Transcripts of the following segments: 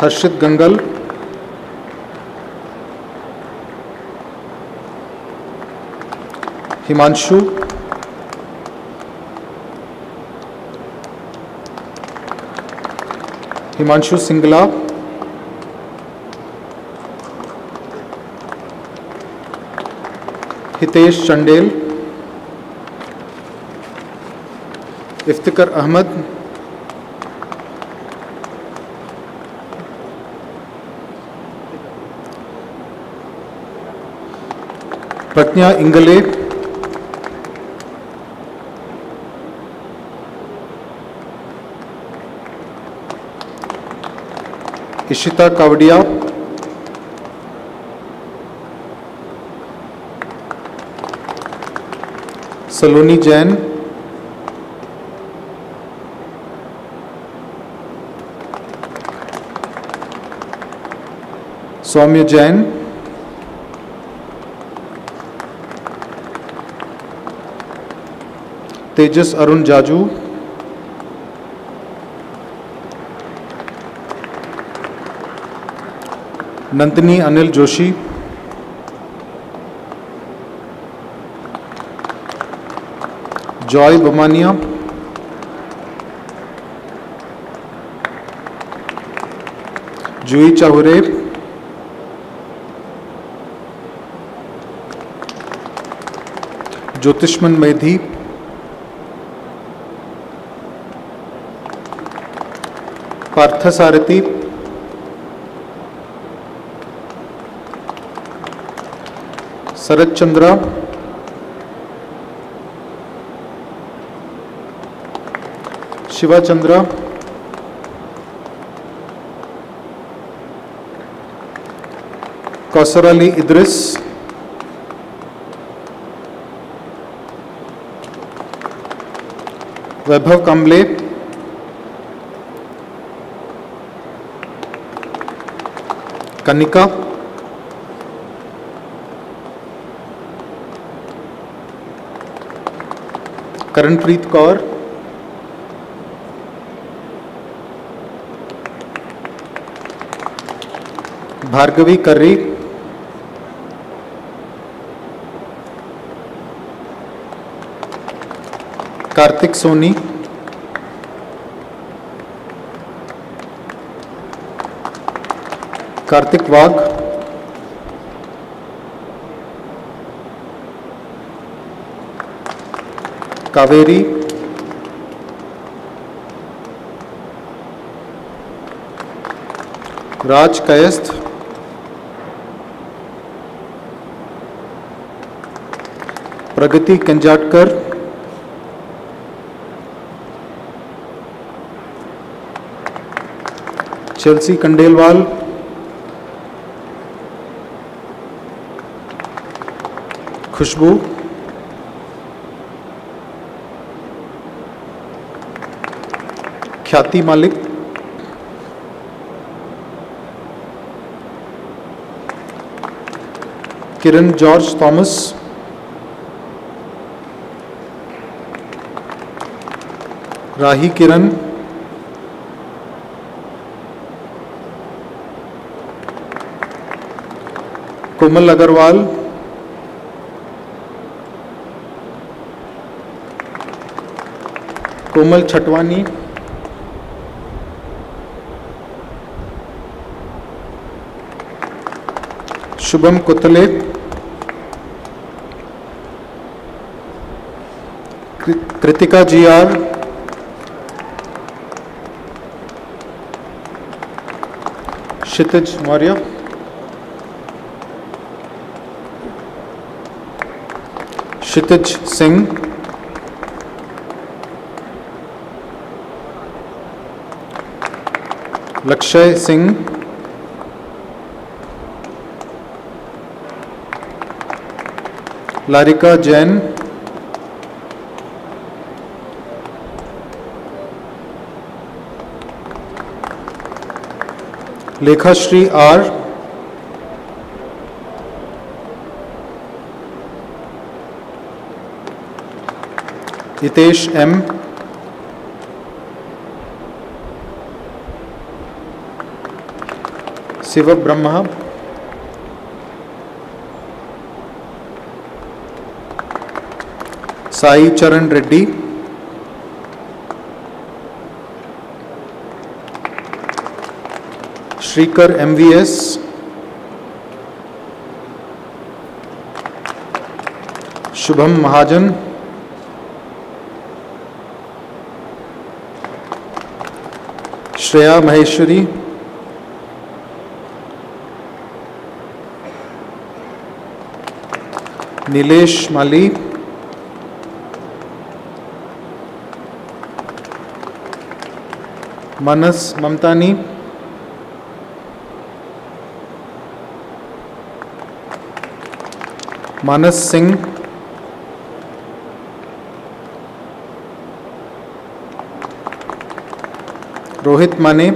हर्षित गंगल, हिमांशु, हिमांशु सिंगला, हितेश चंडेल, इफ्तिकर अहमद, प्रज्ञा इंगले, इशिता कावड़िया, सलोनी जैन, सौम्य जैन, तेजस Arun Jaju, Nandini Anil Joshi, Joy बमानिया, जूही चाहुरे, ज्योतिष्मन मेधी, पार्थसारथी, शरद चंद्रा, शिवा चंद्रा, कौसर अली इद्रिस, वैभव कांबले, कनिका, करणप्रीत कौर, भार्गवी कर्री, कार्तिक सोनी, कार्तिक वाघ, कावेरी, राज कयस्थ, प्रगति कंजाटकर, Chelsea कंडेलवाल, खुशबू, ख्याति मालिक, किरण George Thomas, Rahi Kiran, Komal Agarwal, Komal छटवानी, Shubham कोतले, Kritika ji are, क्षितिज मौर्य, क्षितिज सिंह, लक्ष्य Singh, Larica Jain, लेखाश्री are, Hitesh M, Shiv Brahma, Sai चरण रेड्डी, श्रीकर MVS, शुभम महाजन, श्रेया महेश्वरी, नीलेश माली, मनस ममतानी, मानस सिंह, रोहित माने,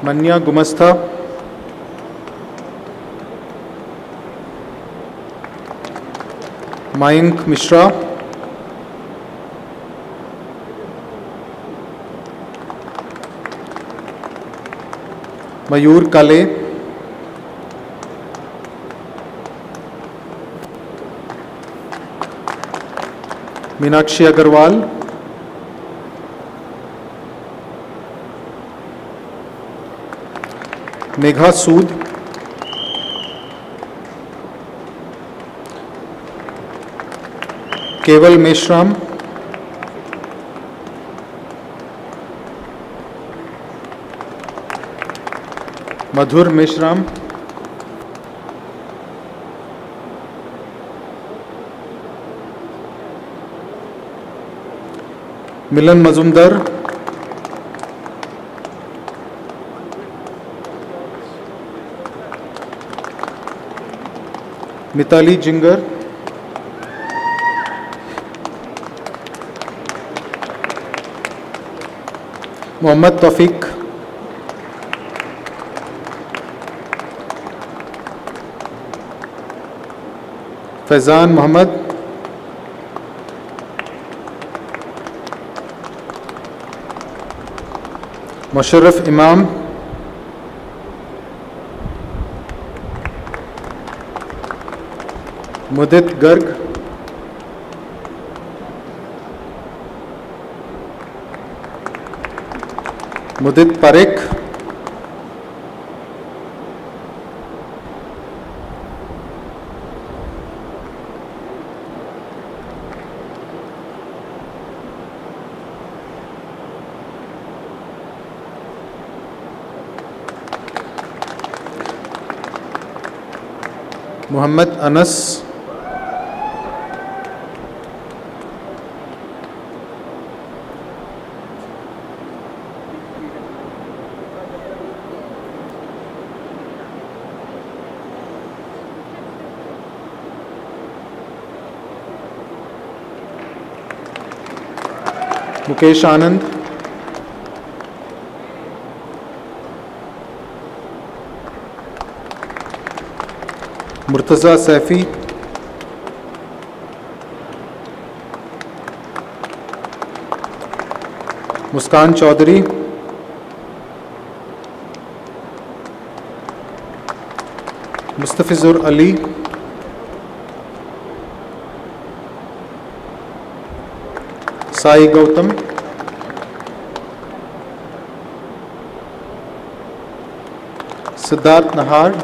मन्या गुमस्ता, मयंक मिश्रा, मयूर काले, मीनाक्षी अग्रवाल, मेघा सूद, केवल मेश्राम, मधुर मेश्राम, मिलन मजुमदार, मिताली जिंगर, मोहम्मद तौफीक, फैजान मोहम्मद, मुशर्रफ इमाम, मुदित गर्ग, मुदित पारेख, मोहम्मद अनस, मुकेश आनंद, मुर्तज़ा सैफी, मुस्कान चौधरी, मुस्तफिजुर अली, साई गौतम, सिद्धार्थ नहार,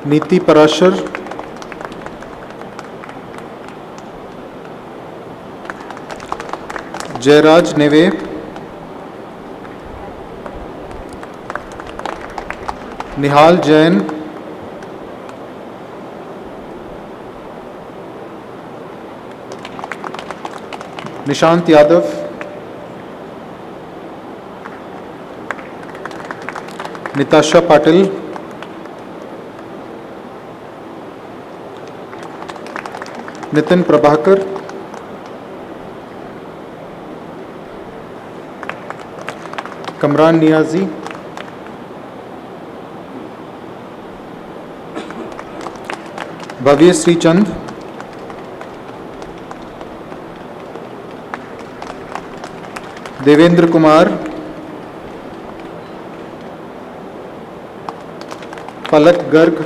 नीति पराशर, जयराज नेवे, निहाल जैन, निशांत यादव, निताशा पाटिल, नितिन प्रभाकर, कमरान नियाजी, भव्य श्रीचंद, देवेंद्र कुमार, पलक गर्ग,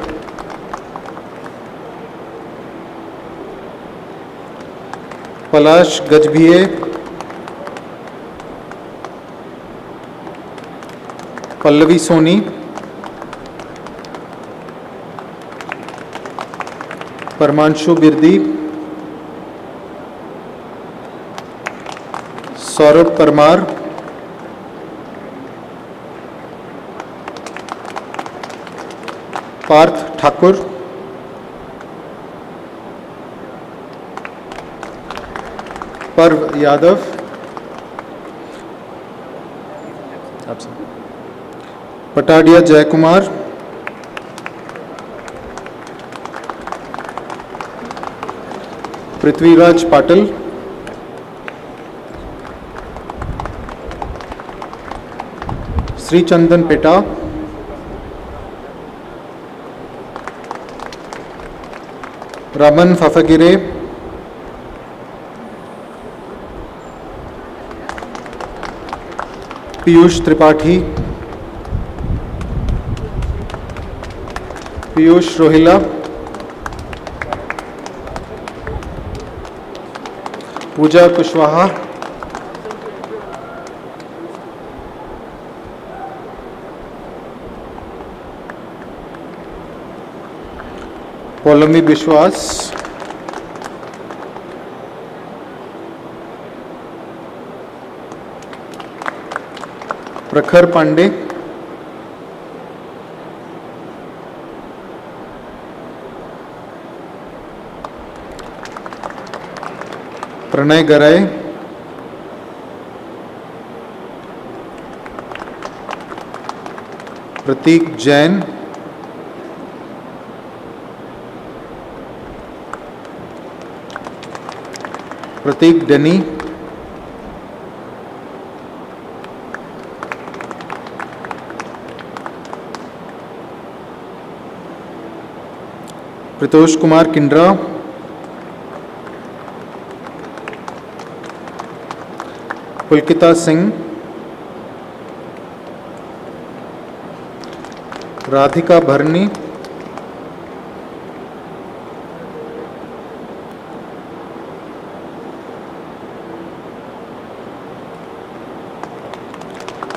पलाश गजभिये, पल्लवी सोनी, परमांशु बिरदी, सौरभ परमार, पार्थ ठाकुर, पर्व यादव, पटाडिया जयकुमार, पृथ्वीराज पाटिल, श्रीचंदन पेटा, रमन फफगिरे, पीयूष त्रिपाठी, पीयूष रोहिला, पूजा कुशवाहा, पौलमी विश्वास, प्रखर पांडे, प्रणय गराय, प्रतीक जैन, प्रतीक डनी, प्रतोष कुमार किंड्रा, पुलकिता सिंह, राधिका भरनी,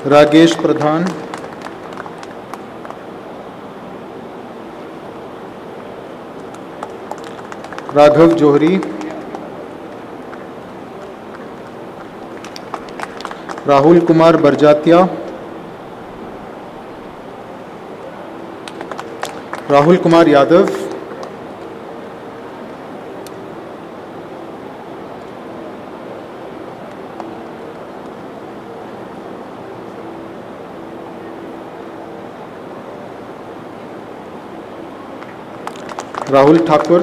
रागेश प्रधान, राघव जोहरी, राहुल कुमार बरजातिया, राहुल कुमार यादव, राहुल ठाकुर,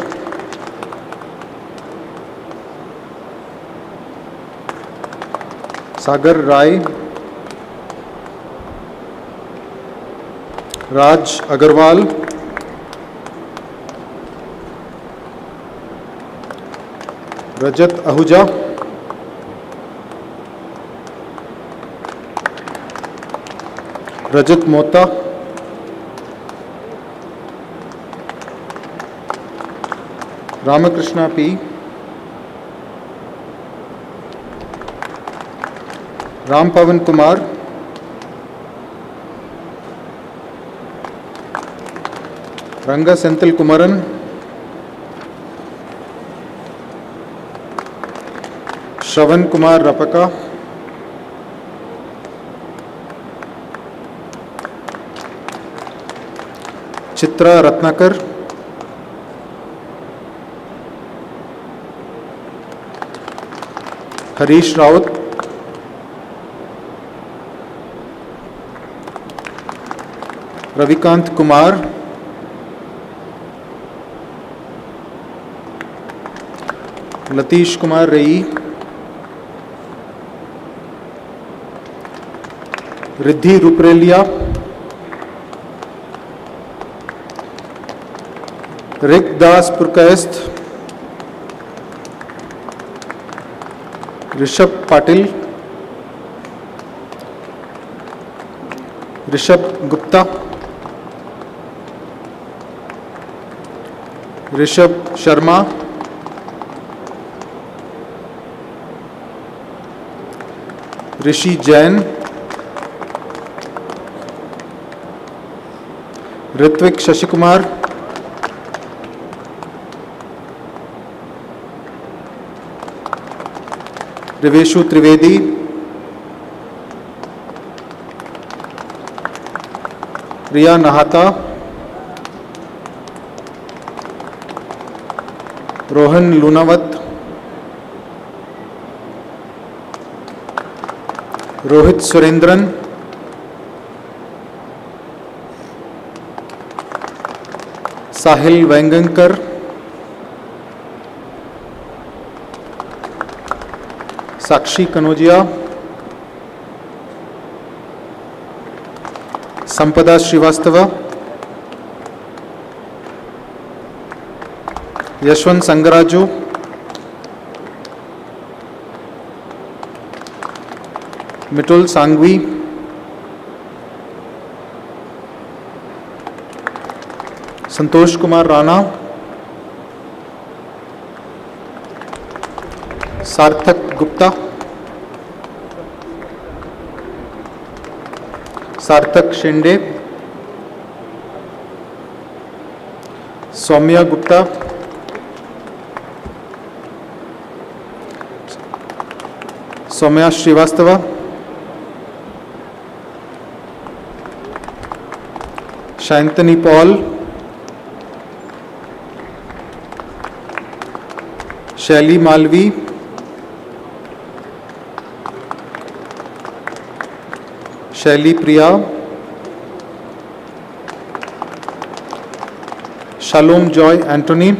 सागर राय, राज अग्रवाल, रजत आहूजा, रजत मोता, रामकृष्णा पी, राम पवन कुमार, रंगा सेंथिल कुमरन, श्रवण कुमार रपका, चित्रा रत्नाकर, हरीश राउत, रविकांत कुमार, लतीश कुमार रई, रिद्धि रुपरेलिया, रिक दास पुरकायस्थ, ऋषभ पाटिल, ऋषभ गुप्ता, ऋषभ शर्मा, ऋषि जैन, ऋत्विक शशि कुमार, रिवेशु त्रिवेदी, रिया नहाता, रोहन लूनावत, रोहित सुरेंद्रन, साहिल वेंगंकर, साक्षी कनोजिया, संपदा श्रीवास्तव, यशवंत संगराजू, मिटुल सांगवी, संतोष कुमार राणा, सार्थक गुप्ता, सार्थक शिंदे, सौम्या गुप्ता, सौम्या श्रीवास्तव, शांतनी पॉल, शैली मालवी, शैली प्रिया, शालोम जॉय एंटोनी,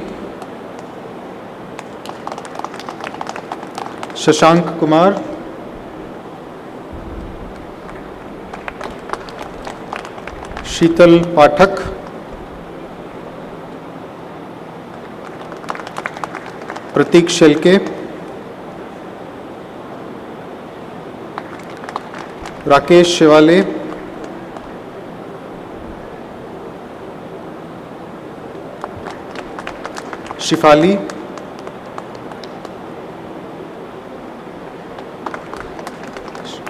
शशांक कुमार, शीतल पाठक, प्रतीक शेलके, राकेश शिवाले, शिफाली,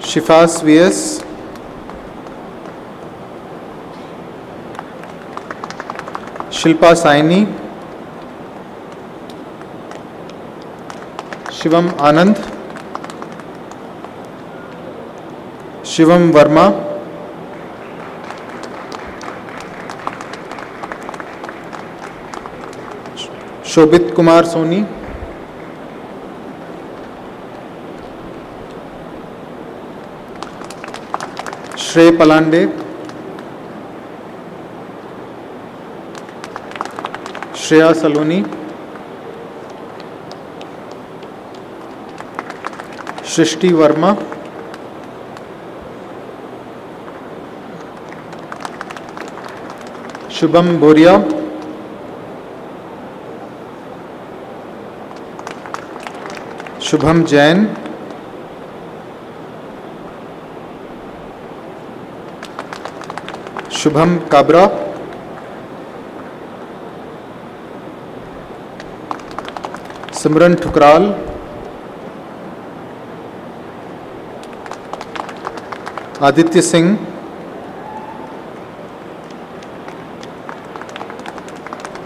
शिफास वीएस, शिल्पा साइनी, शिवम आनंद, शिवम वर्मा, शोभित कुमार सोनी, श्रेय पलांडे, श्रेया सलोनी, सृष्टि वर्मा, शुभम बोरिया, शुभम जैन, शुभम काबरा, सिमरन ठुकराल, आदित्य सिंह,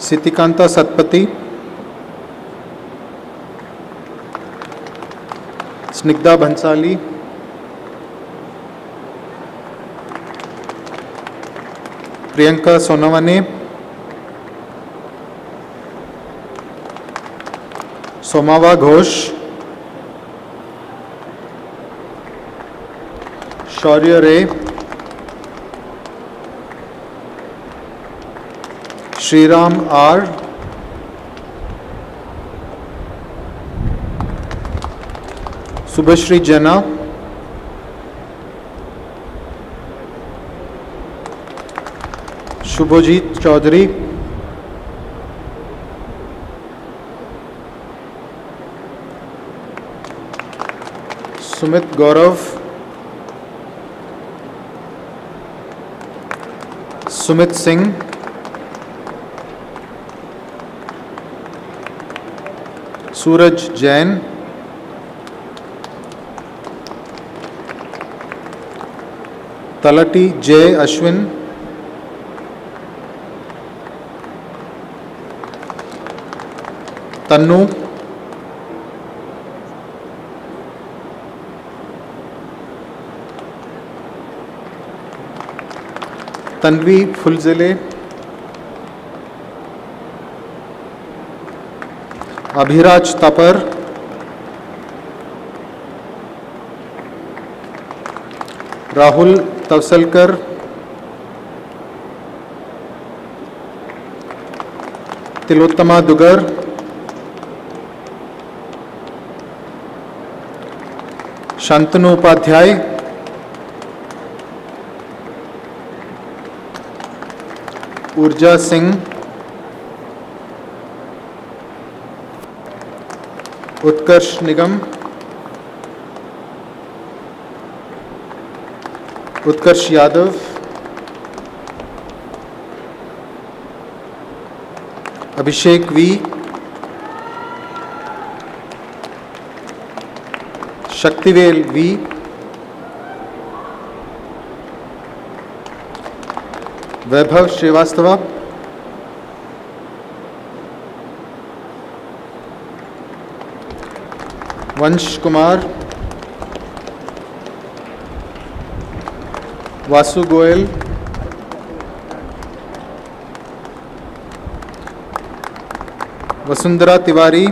सितिकांता सतपति, स्निग्धा भंसाली, प्रियंका सोनवने, सोमावा घोष, शौर्य रे, श्रीराम आर, शुभश्री जना, शुभजीत चौधरी, सुमित गौरव, सुमित सिंह, सूरज जैन, तलटी जय Ashwin, Tannu, Tanvi फुलजिले, Abhiraj तपर, Rahul तवसलकर, Tilottama दुगर, Shantanu Upadhyay, Urja Singh, Utkarsh Nigam, Utkarsh Yadav, Abhishek V, Sakthivel V, Vaibhav Srivastava, Vansh Kumar, Vasu Goyal, Vasundhara Tiwari,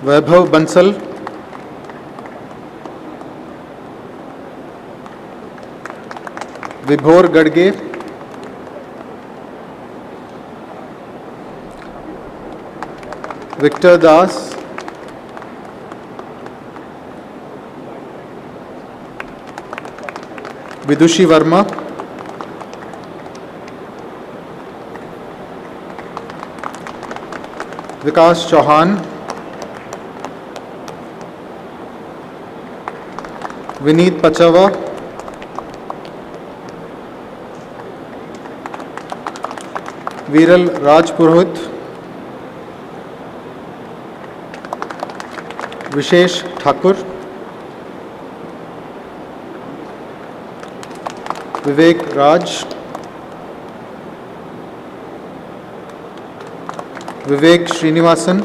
Vaibhav Bansal, Vibhor Gadge, Victor Das, Vidushi Verma, Vikas Chauhan, Vineet Pachawa, Viral Rajpurohit, Vishesh Thakur, Vivek Raj, Vivek Srinivasan,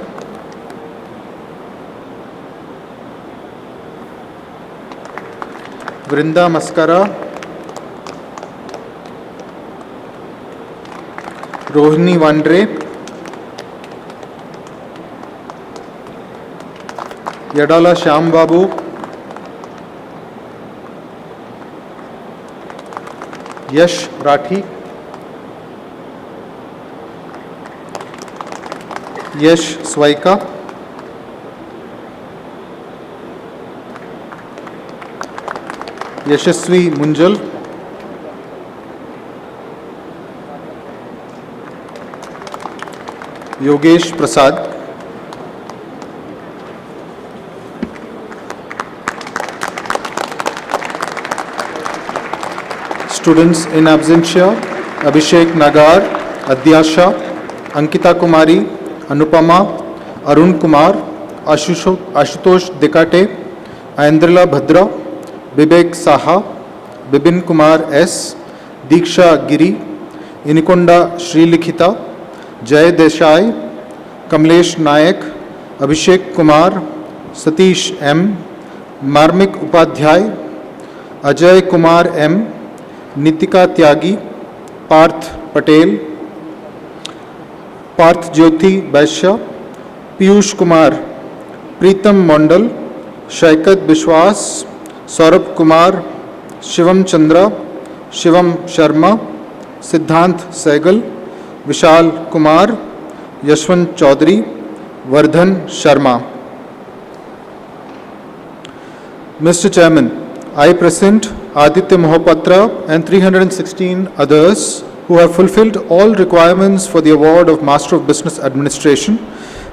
Vrinda Maskara, Rohini Wandre, Yadala Shyam Babu, Yash Rathi, Yash Swaika, Yashasvi Munjal, Yogesh Prasad, students in absentia Abhishek Nagar, Adhyasha, Ankita Kumari, Anupama, Arun Kumar, Ashutosh Dikate, आयंद्रला Bhadra, Vivek Saha, Bipin Kumar S, दीक्षा गिरी, इनिकोंडा श्रीलिखिता, जय देसाई, कमलेश नायक, अभिषेक कुमार, सतीश एम, मार्मिक उपाध्याय, अजय कुमार एम, नितिका त्यागी, पार्थ पटेल, पार्थ ज्योति वैश्य, पीयूष कुमार, प्रीतम मंडल, शैकत विश्वास, सौरभ कुमार, शिवम चंद्रा, शिवम शर्मा, सिद्धांत Sehgal, Vishal Kumar, Yashwant Chaudhary, Vardhan Sharma. Mr. Chairman, I present Aditya Mohapatra and 316 others who have fulfilled all requirements for the award of Master of Business Administration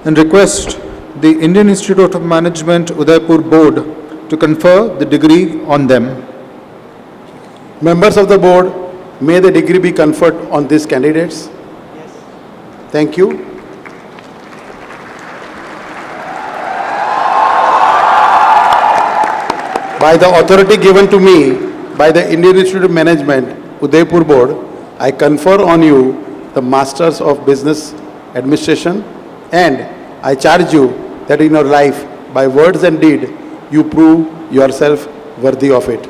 and request the Indian Institute of Management Udaipur Board to confer the degree on them. Members of the board, may the degree be conferred on these candidates. Thank you. By the authority given to me by the Indian Institute of Management, Udaipur Board, I confer on you the Masters of Business Administration, and I charge you that in your life, by words and deed, you prove yourself worthy of it.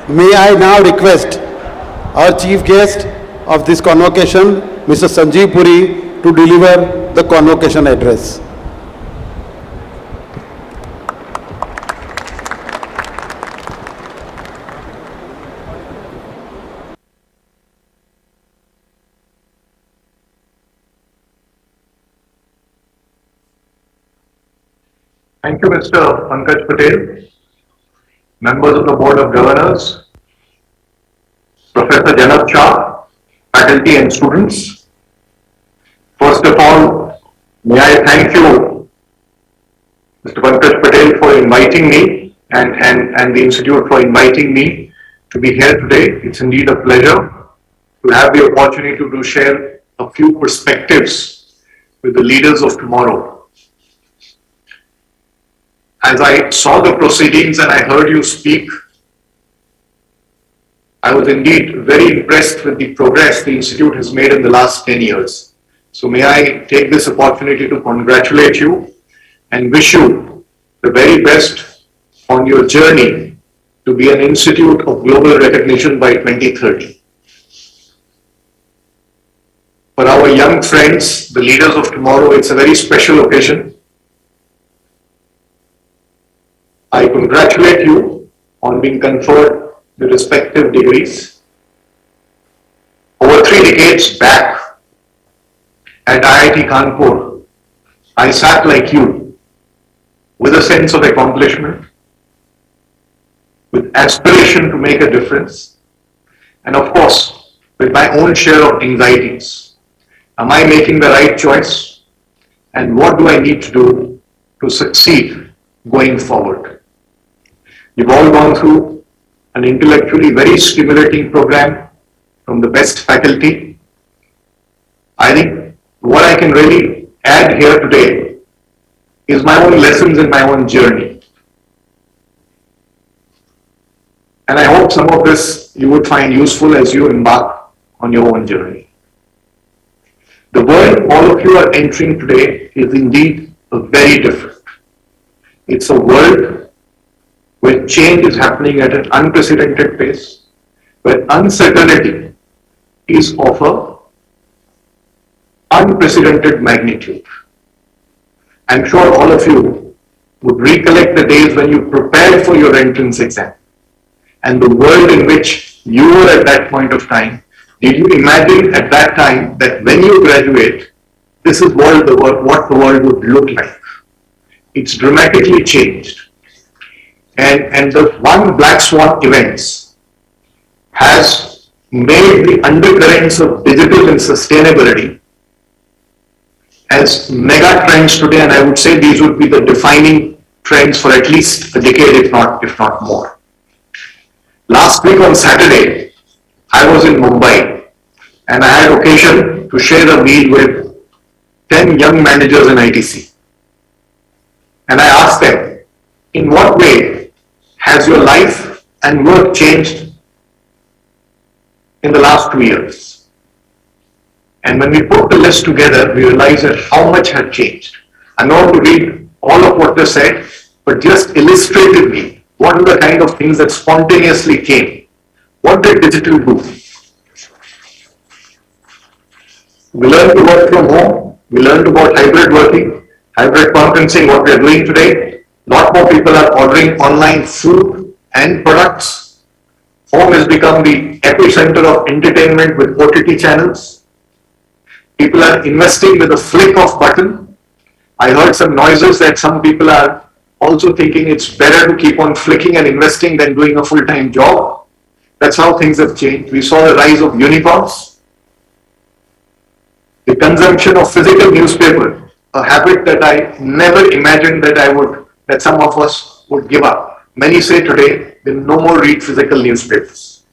May I now request our chief guest of this convocation, Mr. Sanjeev Puri, to deliver the convocation address. Thank you, Mr. Pankaj Patel, members of the Board of Governors, Professor Janab Shah, faculty and students. First of all, may I thank you, Mr. Pankaj Patel, for inviting me and the Institute for inviting me to be here today. It's indeed a pleasure to have the opportunity to share a few perspectives with the leaders of tomorrow. As I saw the proceedings and I heard you speak, I was indeed very impressed with the progress the Institute has made in the last 10 years. So may I take this opportunity to congratulate you and wish you the very best on your journey to be an institute of global recognition by 2030. For our young friends, the leaders of tomorrow, it's a very special occasion. I congratulate you on being conferred the respective degrees. Over 3 decades back at IIT Kanpur, I sat like you with a sense of accomplishment, with aspiration to make a difference, and of course, with my own share of anxieties. Am I making the right choice? And what do I need to do to succeed going forward? You've all gone through an intellectually very stimulating program from the best faculty. I think what I can really add here today is my own lessons in my own journey. And I hope some of this you would find useful as you embark on your own journey. The world all of you are entering today is indeed very different. It's a world where change is happening at an unprecedented pace, where uncertainty is of an unprecedented magnitude. I'm sure all of you would recollect the days when you prepared for your entrance exam and the world in which you were at that point of time. Did you imagine at that time that when you graduate, this is what the world would look like? It's dramatically changed. And the one black swan events has made the undercurrents of digital and sustainability as mega trends today, and I would say these would be the defining trends for at least a decade, if not more. Last week on Saturday, I was in Mumbai and I had occasion to share a meal with 10 young managers in ITC. And I asked them, in what way has your life and work changed in the last 2 years? And when we put the list together, we realized that how much had changed. I'm not going to read all of what they said, but just illustratively, what are the kind of things that spontaneously came? What did digital do? We learned to work from home. We learned about hybrid working. hybrid conferencing, what we are doing today. A lot more people are ordering online food and products. Home has become the epicenter of entertainment with OTT channels. People are investing with a flick of button. I heard some noises that some people are also thinking it's better to keep on flicking and investing than doing a full-time job. That's how things have changed. We saw the rise of unicorns. The consumption of physical newspaper, a habit that I never imagined that some of us would give up. Many say today they no more read physical newspapers.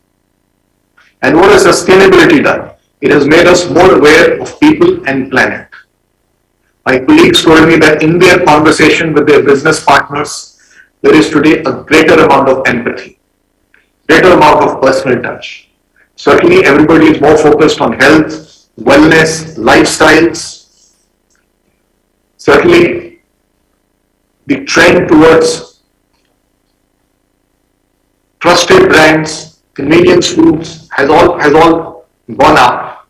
And what has sustainability done? It has made us more aware of people and planet. My colleagues told me that in their conversation with their business partners, there is today a greater amount of empathy, greater amount of personal touch. Certainly everybody is more focused on health, wellness, lifestyles. Certainly the trend towards trusted brands, convenience foods has all gone up.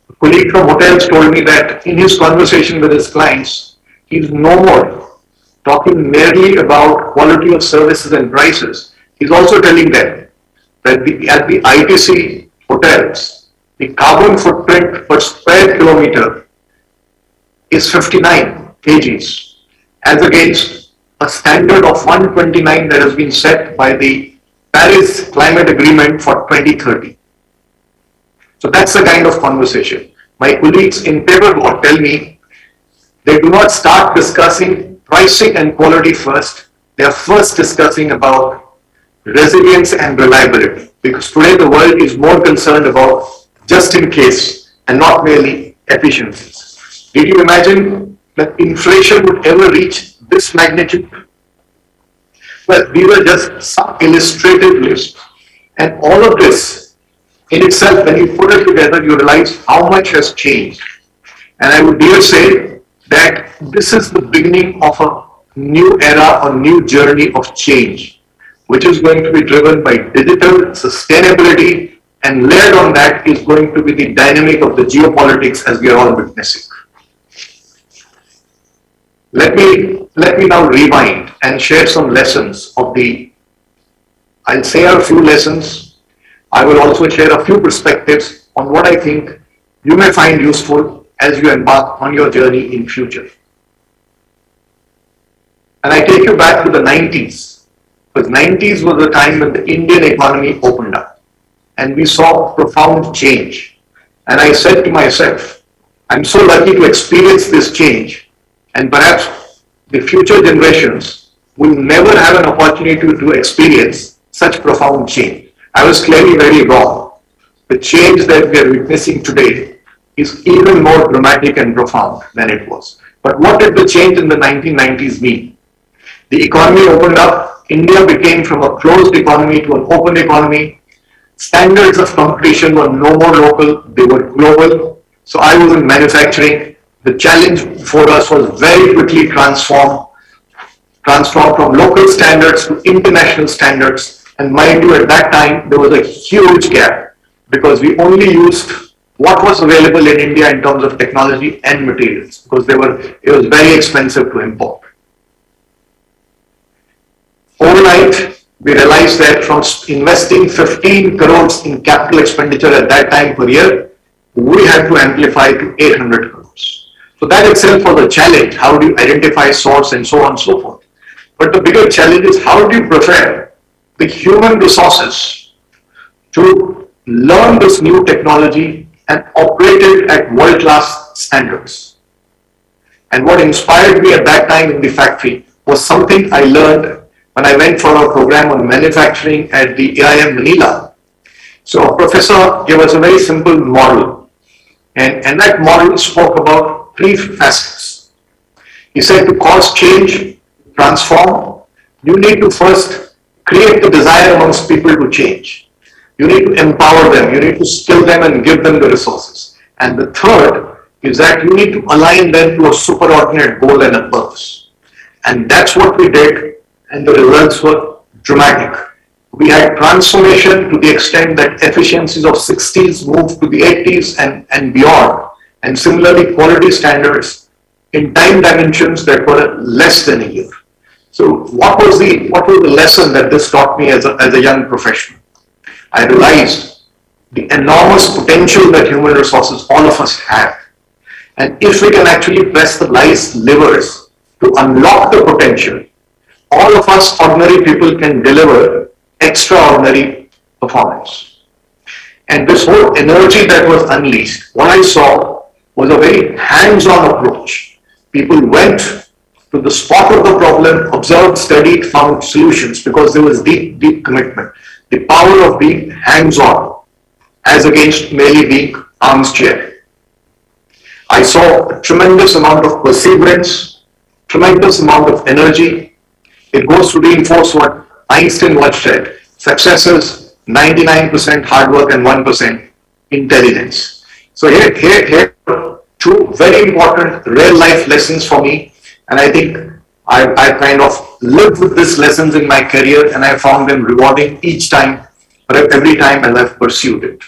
A colleague from hotels told me that in his conversation with his clients, he's no more talking merely about quality of services and prices. He's also telling them that at the ITC hotels, the carbon footprint per square kilometer is 59 kgs, as against a standard of 129 that has been set by the Paris Climate Agreement for 2030. So that's the kind of conversation. My colleagues in paperboard tell me they do not start discussing pricing and quality first. They are first discussing about resilience and reliability, because today the world is more concerned about just in case and not merely efficiencies. Did you imagine that inflation would ever reach this magnitude? Well, these are just some illustrative lists, and all of this in itself, when you put it together, you realize how much has changed. And I would dare say that this is the beginning of a new era or new journey of change, which is going to be driven by digital sustainability, and layered on that is going to be the dynamic of the geopolitics as we are all witnessing. Let me now rewind and share some lessons I'll share a few lessons. I will also share a few perspectives on what I think you may find useful as you embark on your journey in future. And I take you back to the 90s, because 90s was the time when the Indian economy opened up and we saw profound change. And I said to myself, I'm so lucky to experience this change, and perhaps the future generations will never have an opportunity to experience such profound change. I was clearly very wrong. The change that we are witnessing today is even more dramatic and profound than it was. But what did the change in the 1990s mean? The economy opened up. India became from a closed economy to an open economy. Standards of competition were no more local, they were global. So I was in manufacturing. The challenge for us was very quickly transform from local standards to international standards. And mind you, at that time, there was a huge gap, because we only used what was available in India in terms of technology and materials, because it was very expensive to import. Overnight, we realized that from investing 15 crores in capital expenditure at that time per year, we had to amplify to 800 crores. So that itself was a challenge. How do you identify source and so on and so forth? But the bigger challenge is, how do you prepare the human resources to learn this new technology and operate it at world-class standards? And what inspired me at that time in the factory was something I learned when I went for a program on manufacturing at the IIM Manila. So a professor gave us a very simple model, and that model spoke about three facets. He said, to cause change, transform, you need to first create the desire amongst people to change. You need to empower them, you need to skill them and give them the resources. And the third is that you need to align them to a superordinate goal and a purpose. And that's what we did, and the results were dramatic. We had transformation to the extent that efficiencies of 60s moved to the 80s and beyond. And similarly, quality standards in time dimensions that were less than a year. So what was the lesson that this taught me as a young professional? I realized the enormous potential that human resources, all of us have. And if we can actually press the right levers to unlock the potential, all of us ordinary people can deliver extraordinary performance. And this whole energy that was unleashed, what I saw was a very hands-on approach. People went to the spot of the problem, observed, studied, found solutions because there was deep, deep commitment. The power of being hands-on as against merely being arm's chair. I saw a tremendous amount of perseverance, tremendous amount of energy. It goes to reinforce what Einstein once said: success is 99% hard work and 1% intelligence. So here are two very important real life lessons for me, and I think I kind of lived with these lessons in my career, and I found them rewarding each time, every time as I've pursued it.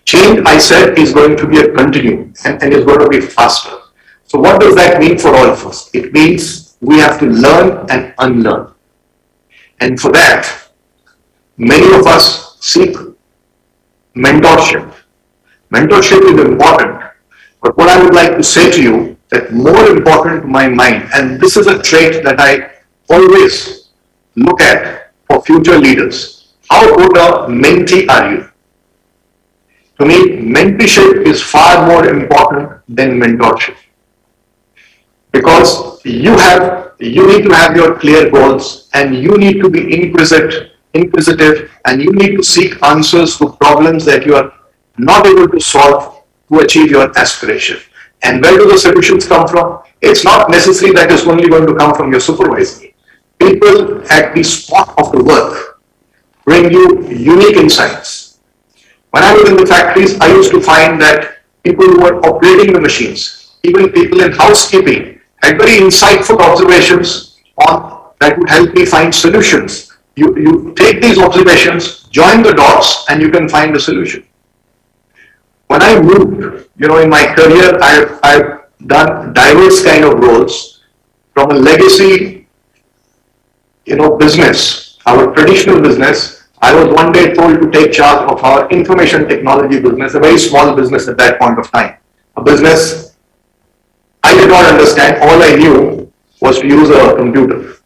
Change, I said, is going to be a continuum and is going to be faster. So what does that mean for all of us? It means we have to learn and unlearn. And for that, many of us seek mentorship. Mentorship is important, but what I would like to say to you, that more important to my mind, and this is a trait that I always look at for future leaders: how good a mentee are you? To me, mentorship is far more important than mentorship, because you need to have your clear goals, and you need to be inquisitive, and you need to seek answers to problems that you are not able to solve to achieve your aspiration. And where do the solutions come from? It's not necessary that it's only going to come from your supervisor. People at the spot of the work bring you unique insights. When I was in the factories, I used to find that people who were operating the machines, even people in housekeeping, had very insightful observations on that would help me find solutions. You take these observations, join the dots, and you can find a solution. When I moved, in my career, I've done diverse kind of roles. From a legacy, business, our traditional business, I was one day told to take charge of our information technology business, a very small business at that point of time. A business I did not understand. All I knew was to use a computer.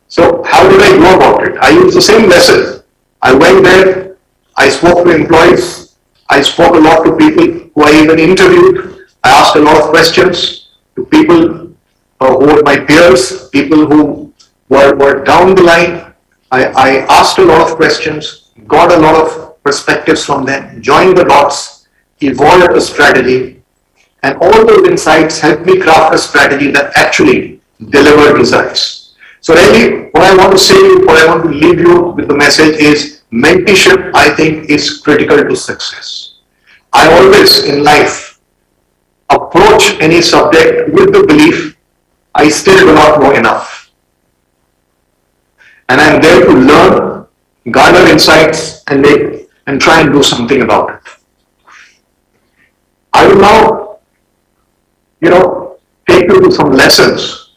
So how did I go about it? I used the same lesson. I went there, I spoke to employees, I spoke a lot to people who I even interviewed. I asked a lot of questions to people who were my peers, people who were down the line. I asked a lot of questions, got a lot of perspectives from them, joined the dots, evolved a strategy, and all those insights helped me craft a strategy that actually delivered results. So really, what I want to say to you, what I want to leave you with the message is, mentorship, I think, is critical to success. I always in life approach any subject with the belief I still do not know enough. And I'm there to learn, garner insights, and try and do something about it. I will now, take you to some lessons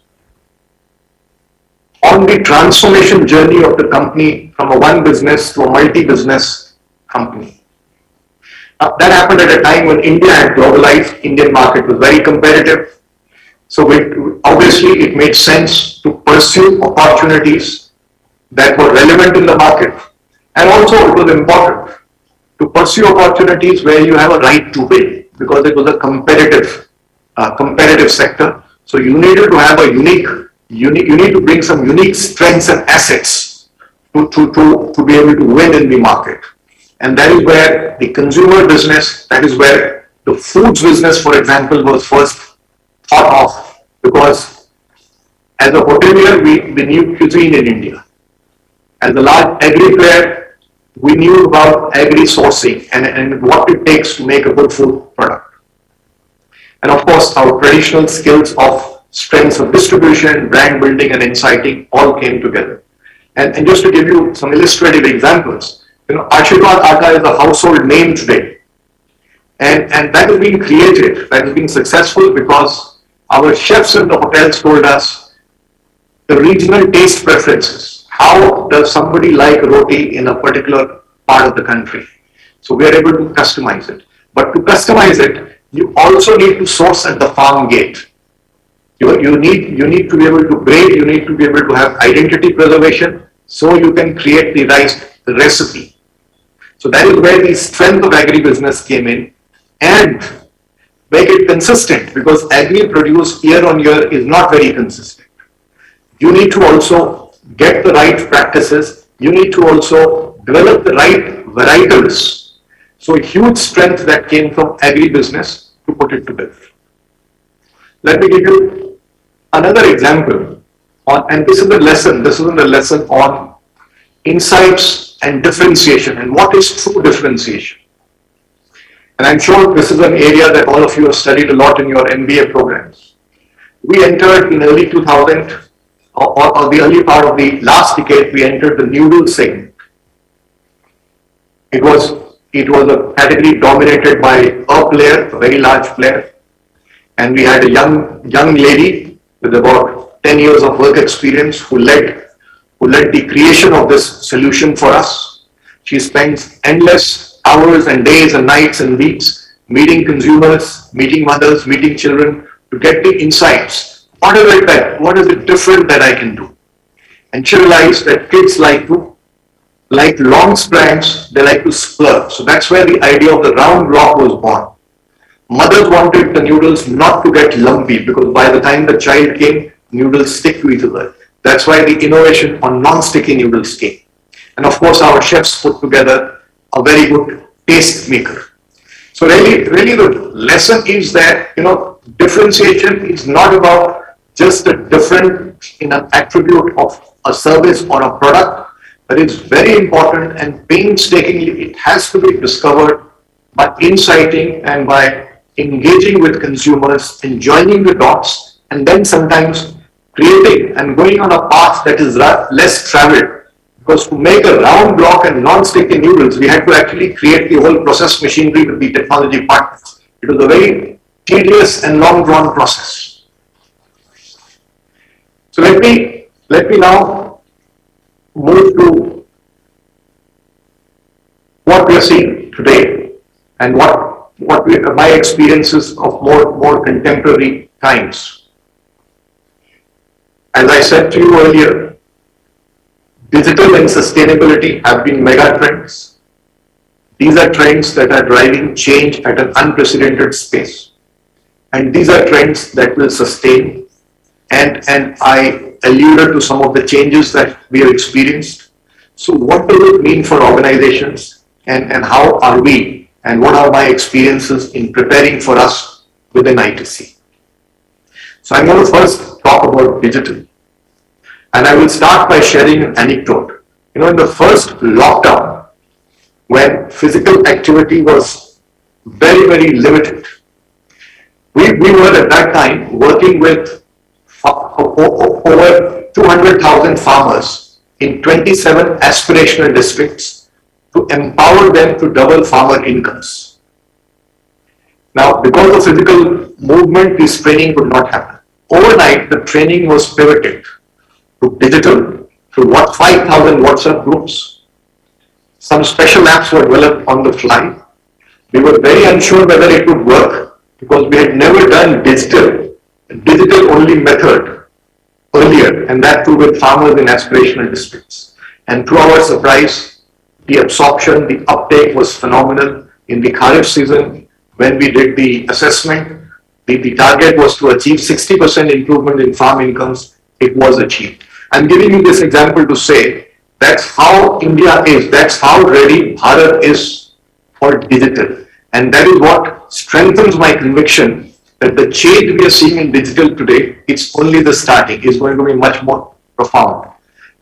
on the transformation journey of the company from a one business to a multi-business company. That happened at a time when India had globalized. Indian market was very competitive. So obviously it made sense to pursue opportunities that were relevant in the market, and also it was important to pursue opportunities where you have a right to win, because it was a competitive sector. So you needed to have you need to bring some unique strengths and assets to be able to win in the market. And that is where the consumer business, that is where the foods business, for example, was first thought of, because as a hotelier, we knew cuisine in India. As a large agri player, we knew about agri sourcing and what it takes to make a good food product. And of course, our traditional skills of strengths of distribution, brand building, and inciting all came together. And just to give you some illustrative examples, Ashirwad Atta is a household name today. And that has been created, that has been successful because our chefs in the hotels told us the regional taste preferences. How does somebody like roti in a particular part of the country? So we are able to customize it. But to customize it, you also need to source at the farm gate. You need to be able to grade, you need to be able to have identity preservation, so you can create the recipe. So that is where the strength of agribusiness came in, and make it consistent, because agri produce year on year is not very consistent. You need to also get the right practices, you need to also develop the right varietals. So a huge strength that came from agribusiness to put it together. Let me give you another example on, and this is the lesson on insights and differentiation, and what is true differentiation. And I'm sure this is an area that all of you have studied a lot in your MBA programs. We entered in early 2000, or the early part of the last decade, we entered the noodle segment. It was a category dominated by a player, a very large player, and we had a young lady with about 10 years of work experience who led the creation of this solution for us. She spends endless hours and days and nights and weeks meeting consumers, meeting mothers, meeting children to get the insights. What is it different that I can do? And she realized that kids like long spans, they like to splurge. So that's where the idea of the round block was born. Mothers wanted the noodles not to get lumpy, because by the time the child came, noodles stick to each other. That's why the innovation on non-sticky noodles came. And of course, our chefs put together a very good taste maker. So really the lesson is that, differentiation is not about just a different in an attribute of a service or a product, but it's very important, and painstakingly it has to be discovered by inciting and by engaging with consumers and joining the dots, and then sometimes creating and going on a path that is less traveled. Because to make a round block and non-sticky noodles, we had to actually create the whole process machinery with the technology partners. It was a very tedious and long-drawn process. So let me now move to what we are seeing today, and my experiences of more contemporary times. As I said to you earlier, digital and sustainability have been mega trends. These are trends that are driving change at an unprecedented pace. And these are trends that will sustain. And I alluded to some of the changes that we have experienced. So what does it mean for organizations, and how are we, and what are my experiences in preparing for us within ITC? So I'm going to first talk about digital. And I will start by sharing an anecdote. In the first lockdown, when physical activity was very, very limited, we were at that time working with over 200,000 farmers in 27 aspirational districts to empower them to double farmer incomes. Now, because of physical movement, this training could not happen. Overnight, the training was pivoted to digital, through 5,000 WhatsApp groups. Some special apps were developed on the fly. We were very unsure whether it would work, because we had never done digital only method earlier, and that too with farmers in aspirational districts. And to our surprise, the absorption, the uptake was phenomenal. In the Kharif season, when we did the assessment, the target was to achieve 60% improvement in farm incomes. It was achieved. I'm giving you this example to say that's how India is, that's how ready Bharat is for digital. And that is what strengthens my conviction that the change we are seeing in digital today, it's only the starting, is going to be much more profound.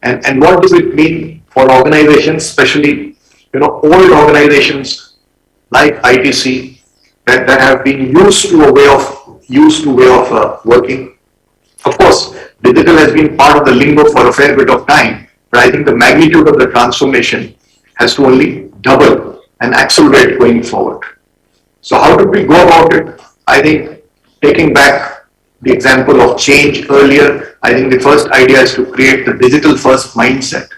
And what does it mean for organizations, especially old organizations like ITC that have been used to a way of working? Of course, digital has been part of the lingo for a fair bit of time, but I think the magnitude of the transformation has to only double and accelerate going forward. So how did we go about it? I think taking back the example of change earlier, I think the first idea is to create the digital first mindset.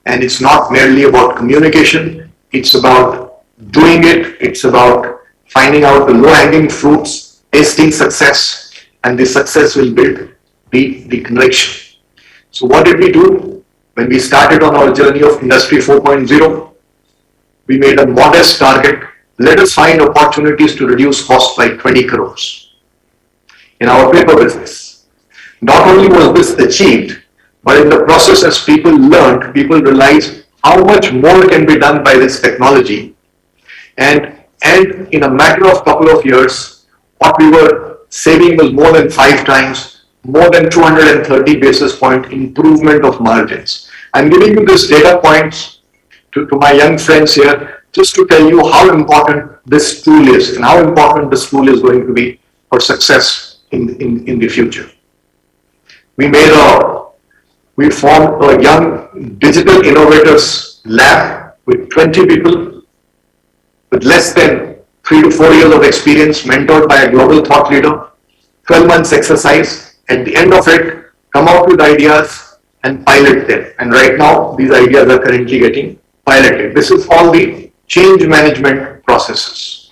And it's not merely about communication, it's about doing it, it's about finding out the low hanging fruits, tasting success, and the success will build the conviction. So what did we do? When we started on our journey of Industry 4.0, we made a modest target. Let us find opportunities to reduce costs by 20 crores in our paper business. Not only was this achieved, but in the process, as people learned, people realized how much more can be done by this technology. And in a matter of couple of years, what we were saving was more than 5 times, more than 230 basis point improvement of margins. I'm giving you this data points to my young friends here, just to tell you how important this tool is and how important this tool is going to be for success in the future. We formed a young digital innovators lab with 20 people with less than 3 to 4 years of experience, mentored by a global thought leader. 12 months exercise. At the end of it, come out with ideas and pilot them. And right now, these ideas are currently getting piloted. This is all the change management processes.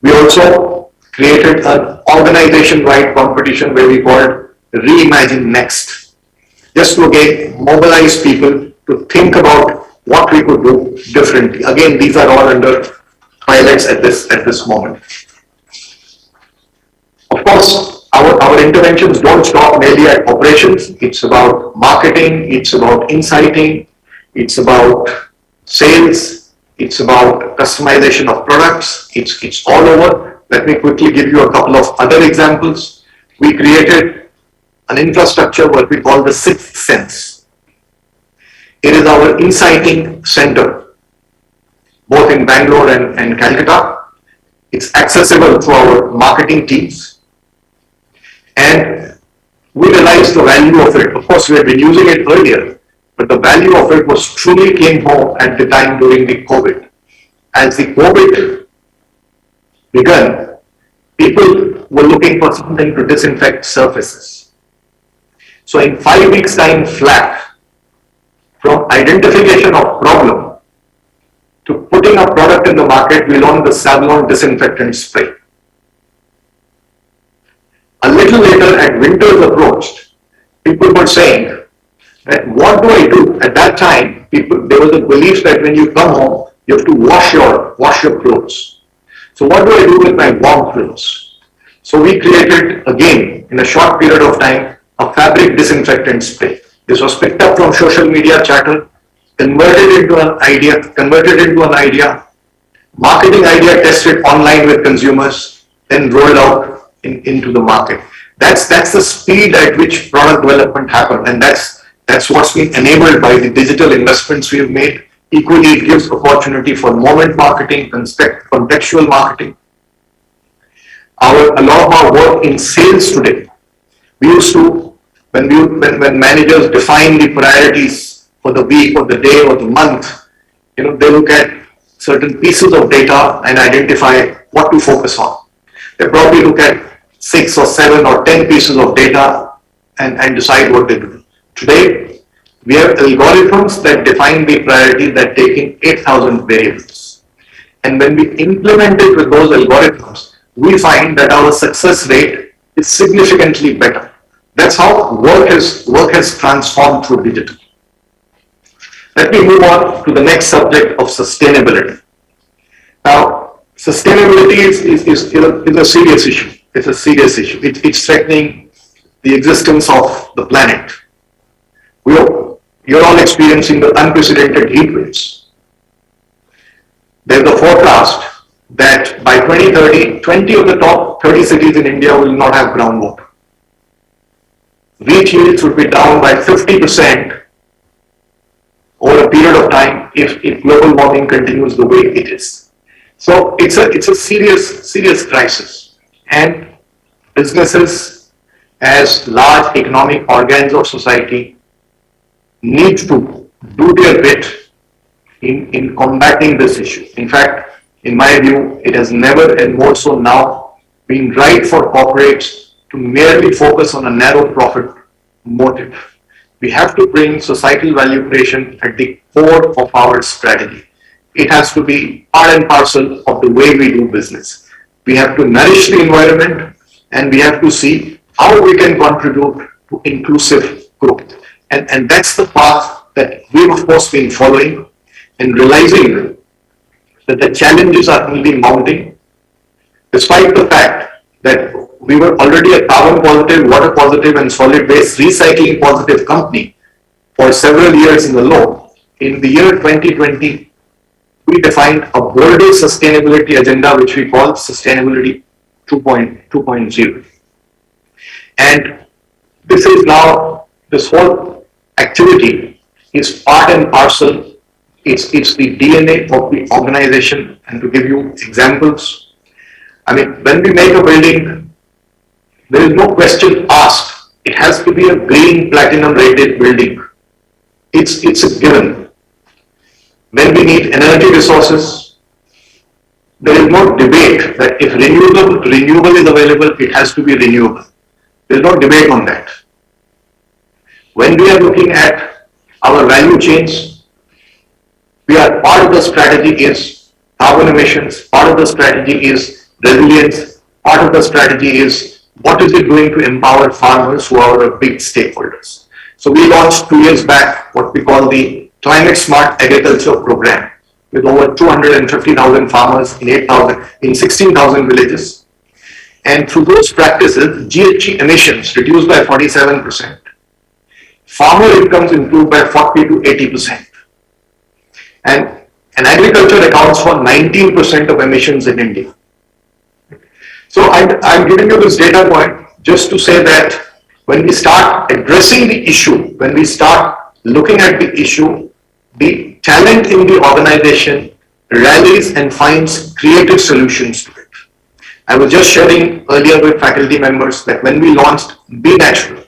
We also created an organization-wide competition where we called Reimagine Next, just to again mobilize people to think about what we could do differently. Again, these are all under pilots at this moment. Of course, our interventions don't stop merely at operations. It's about marketing, it's about inciting, it's about sales, it's about customization of products, it's all over. Let me quickly give you a couple of other examples. We created an infrastructure what we call the Sixth Sense. It is our inciting center, both in Bangalore and Calcutta. It's accessible through our marketing teams. And we realized the value of it. Of course, we had been using it earlier, but the value of it was truly came home at the time during the COVID. As the COVID began, people were looking for something to disinfect surfaces. So in 5 weeks time flat, from identification of problem to putting a product in the market, we launched the Savlon disinfectant spray. A little later, at winters approached, people were saying that what do I do? At that time, there was a belief that when you come home, you have to wash your clothes. So what do I do with my warm clothes? So we created, again, in a short period of time, a fabric disinfectant spray. This was picked up from social media chatter, converted into an idea, marketing idea tested online with consumers, then rolled out into the market. That's the speed at which product development happened, and that's what's been enabled by the digital investments we've made. Equally, it gives opportunity for moment marketing, contextual marketing. A lot of our work in sales today, we used to, when managers define the priorities for the week or the day or the month, they look at certain pieces of data and identify what to focus on. They probably look at 6 or 7 or 10 pieces of data and decide what they do. Today, we have algorithms that define the priority that take in 8,000 variables. And when we implement it with those algorithms, we find that our success rate is significantly better. That's how work has transformed through digital. Let me move on to the next subject of sustainability. Now, sustainability is a serious issue. It's a serious issue. It's threatening the existence of the planet. You're all experiencing the unprecedented heat waves. There's a forecast that by 2030, 20 of the top 30 cities in India will not have groundwater. Wheat yields would be down by 50% over a period of time if global warming continues the way it is. So it's a serious crisis, and businesses as large economic organs of society need to do their bit in combating this issue. In fact, in my view, it has never and more so now been right for corporates to merely focus on a narrow profit motive. We have to bring societal value creation at the core of our strategy. It has to be part and parcel of the way we do business. We have to nourish the environment and we have to see how we can contribute to inclusive growth. And that's the path that we've of course been following, and realizing that the challenges are only mounting, despite the fact that we were already a carbon positive, water positive and solid waste recycling positive company for several years in a row. In the year 2020, we defined a bolder sustainability agenda, which we call Sustainability 2.0. And this is now, this whole activity is part and parcel, it's the DNA of the organization. And to give you examples, I mean, when we make a building, there is no question asked. It has to be a green platinum rated building. It's a given. When we need energy resources, there is no debate that if renewable is available, it has to be renewable. There is no debate on that. When we are looking at our value chains, we are part of the strategy is carbon emissions, part of the strategy is resilience, part of the strategy is what is it doing to empower farmers who are our big stakeholders. So we launched 2 years back what we call the Climate Smart Agriculture Program with over 250,000 farmers in 16,000 villages. And through those practices, GHG emissions reduced by 47%. Farmer incomes improved by 40 to 80%. And agriculture accounts for 19% of emissions in India. So I'm giving you this data point just to say that when we start addressing the issue, when we start looking at the issue, the talent in the organization rallies and finds creative solutions to it. I was just sharing earlier with faculty members that when we launched Be Natural,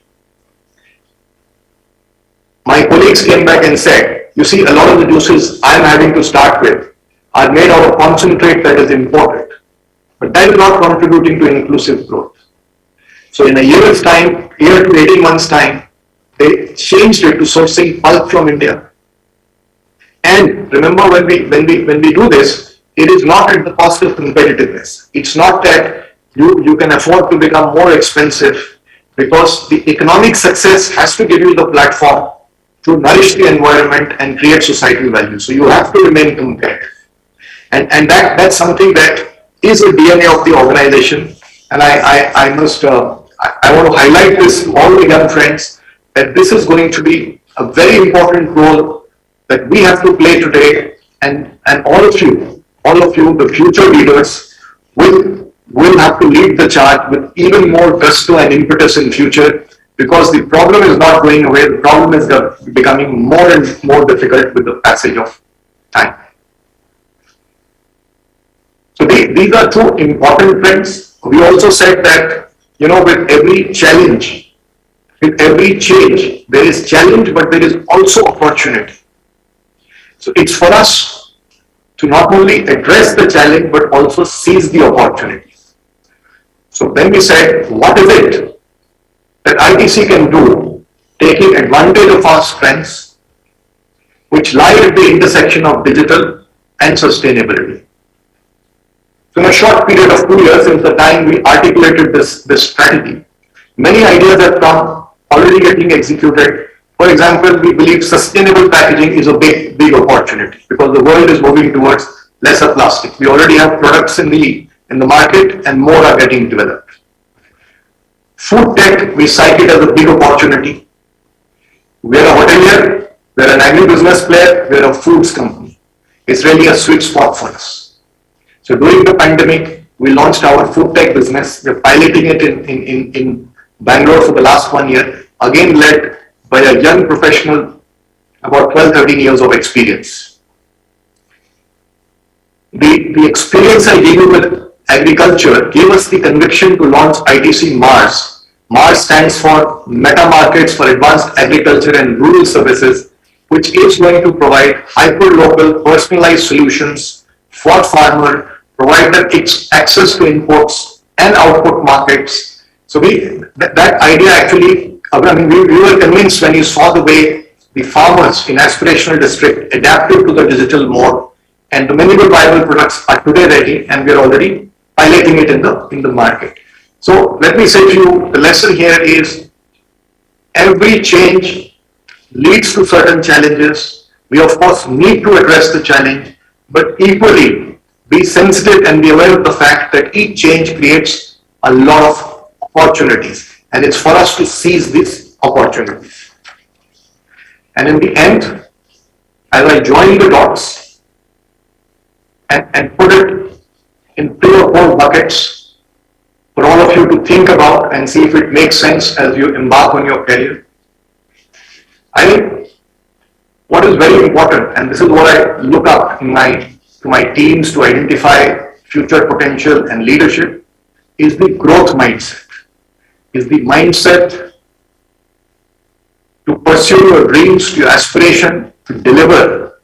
my colleagues came back and said, you see, a lot of the juices I'm having to start with are made out of concentrate that is imported, but that is not contributing to inclusive growth. So in a year's time, year to 18 months time, they changed it to sourcing pulp from India. And remember, when we do this, it is not at the cost of competitiveness. It's not that you can afford to become more expensive, because the economic success has to give you the platform to nourish the environment and create societal value. So you have to remain competitive. And that's something that is a DNA of the organization. And I want to highlight this to all the young friends, that this is going to be a very important role that we have to play today, and all of you, the future leaders, will have to lead the charge with even more gusto and impetus in future, because the problem is not going away. The problem is becoming more and more difficult with the passage of time. So these are two important trends. We also said that, with every challenge, with every change, there is challenge, but there is also opportunity. So it's for us to not only address the challenge, but also seize the opportunity. So when we said, what is it that ITC can do, taking advantage of our strengths, which lie at the intersection of digital and sustainability. So in a short period of 2 years since the time we articulated this strategy, many ideas have come, already getting executed. For example, we believe sustainable packaging is a big opportunity, because the world is moving towards lesser plastic. We already have products in the market, and more are getting developed. Food tech, we cite it as a big opportunity. We're a hotelier, we're an agribusiness player, we're a foods company. It's really a sweet spot for us. So during the pandemic, we launched our food tech business. We're piloting it in Bangalore for the last 1 year, again led by a young professional, about 12-13 years of experience. The experience I gave you with agriculture gave us the conviction to launch ITC Mars. Mars stands for Meta Markets for Advanced Agriculture and Rural Services, which is going to provide hyper-local personalized solutions for farmer, provide them access to inputs and output markets. So that idea actually, I mean, we were convinced when you saw the way the farmers in aspirational district adapted to the digital mode, and the minimal viable products are today ready, and we are already piloting it in the market. So let me say to you, the lesson here is every change leads to certain challenges. We of course need to address the challenge, but equally be sensitive and be aware of the fact that each change creates a lot of opportunities, and it's for us to seize these opportunities. And in the end, as I join the dots and put it in 3 or 4 buckets for all of you to think about and see if it makes sense as you embark on your career, I think what is very important, and this is what I look up in to my teams to identify future potential and leadership, is the growth mindset, is the mindset to pursue your dreams, your aspiration, to deliver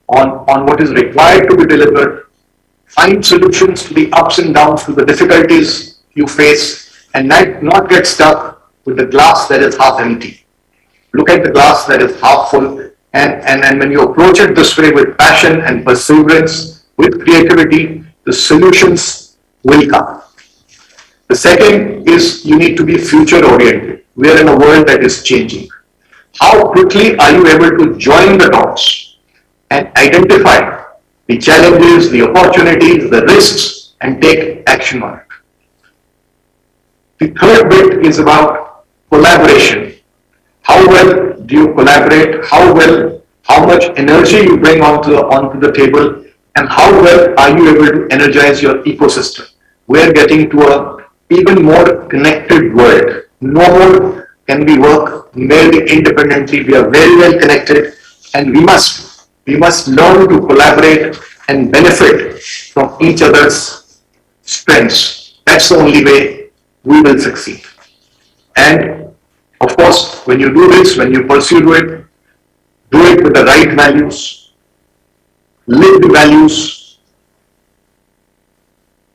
on what is required to be delivered, find solutions to the ups and downs, to the difficulties you face, and not get stuck with the glass that is half empty. Look at the glass that is half full, and when you approach it this way with passion and perseverance, with creativity, the solutions will come. The second is you need to be future oriented. We are in a world that is changing. How quickly are you able to join the dots and identify the challenges, the opportunities, the risks, and take action on it? The third bit is about collaboration. How well do you collaborate? How much energy you bring onto the table, and how well are you able to energize your ecosystem? We're getting to a even more connected world. No more can we work merely independently. We are very well connected, and we must learn to collaborate and benefit from each other's strengths. That's the only way we will succeed. And of course, when you do this, when you pursue it, do it with the right values, live the values,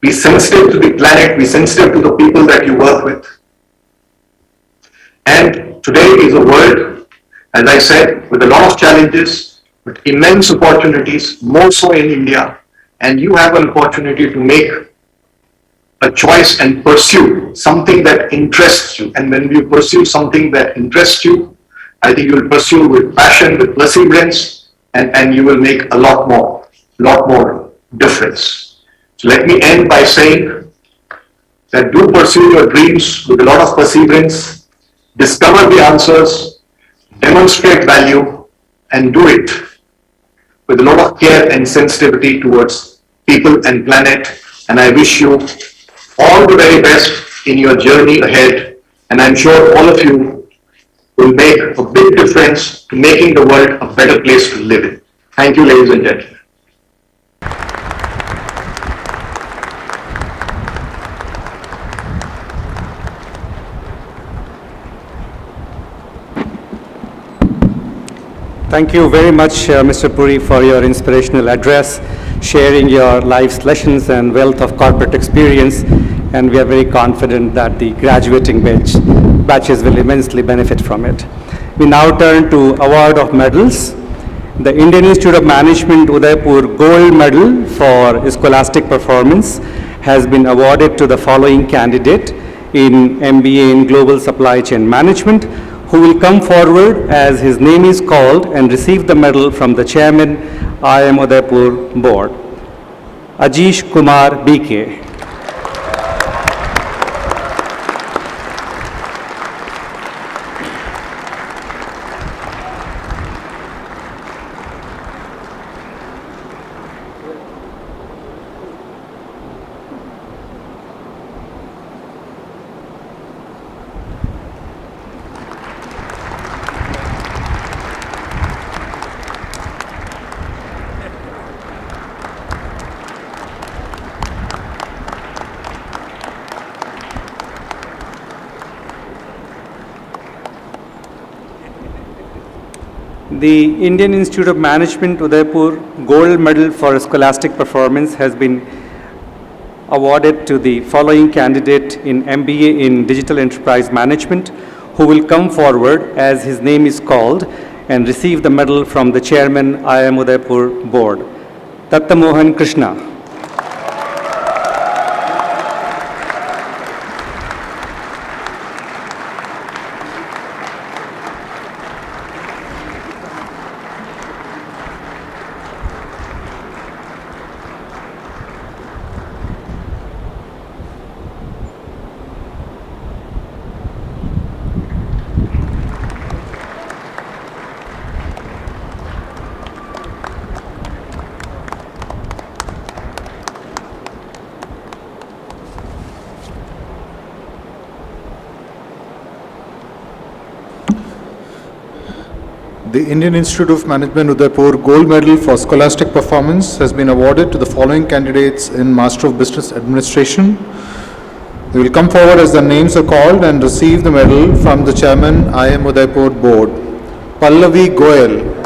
be sensitive to the planet, be sensitive to the people that you work with. And today is a world, as I said, with a lot of challenges, but immense opportunities, more so in India, and you have an opportunity to make a choice and pursue something that interests you. And when you pursue something that interests you, I think you will pursue with passion, with perseverance, and you will make a lot more difference. So let me end by saying that do pursue your dreams with a lot of perseverance, discover the answers, demonstrate value, and do it with a lot of care and sensitivity towards people and planet. And I wish you all the very best in your journey ahead, and I'm sure all of you will make a big difference to making the world a better place to live in. Thank you, ladies and gentlemen. Thank you very much, Mr. Puri, for your inspirational address, sharing your life's lessons and wealth of corporate experience, and we are very confident that the graduating batches will immensely benefit from it. We now turn to award of medals. The Indian Institute of Management Udaipur Gold Medal for Scholastic Performance has been awarded to the following candidate in MBA in Global Supply Chain Management, who will come forward as his name is called and receive the medal from the Chairman, IIM Udaipur Board. Ajish Kumar BK. The Indian Institute of Management Udaipur Gold Medal for Scholastic Performance has been awarded to the following candidate in MBA in Digital Enterprise Management, who will come forward as his name is called and receive the medal from the chairman, IIM Udaipur board. Tattamohan Krishna. The Indian Institute of Management Udaipur Gold Medal for Scholastic Performance has been awarded to the following candidates in Master of Business Administration. They will come forward as their names are called and receive the medal from the chairman, IIM Udaipur board. Pallavi Goyal.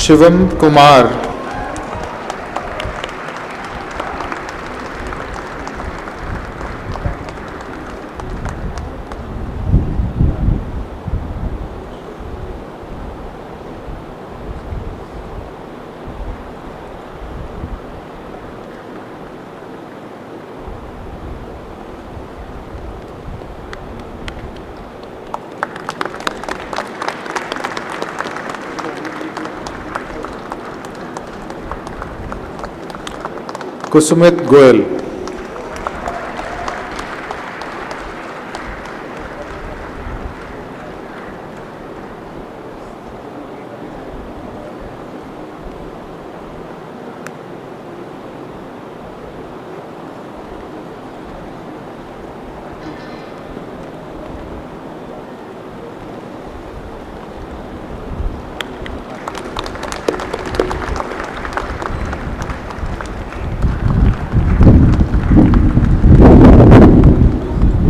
Shivam Kumar. Kusumit Goyal.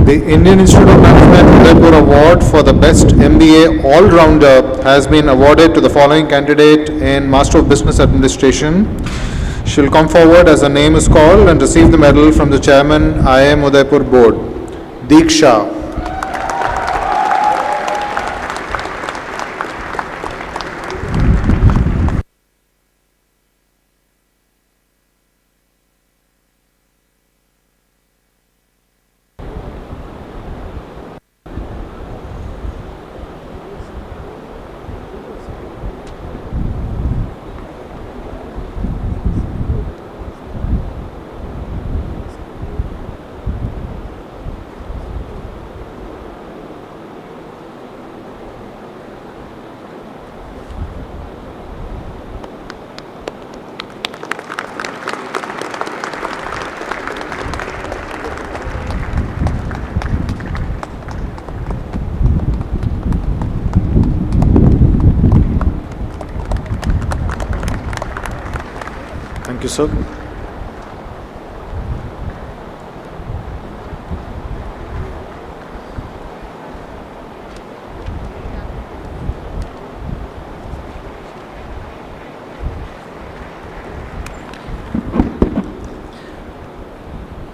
The Indian Institute of Management Udaipur Award for the Best MBA All-Rounder has been awarded to the following candidate in Master of Business Administration. She will come forward as her name is called and receive the medal from the chairman, IIM Udaipur board. Deeksha. Thank you, sir.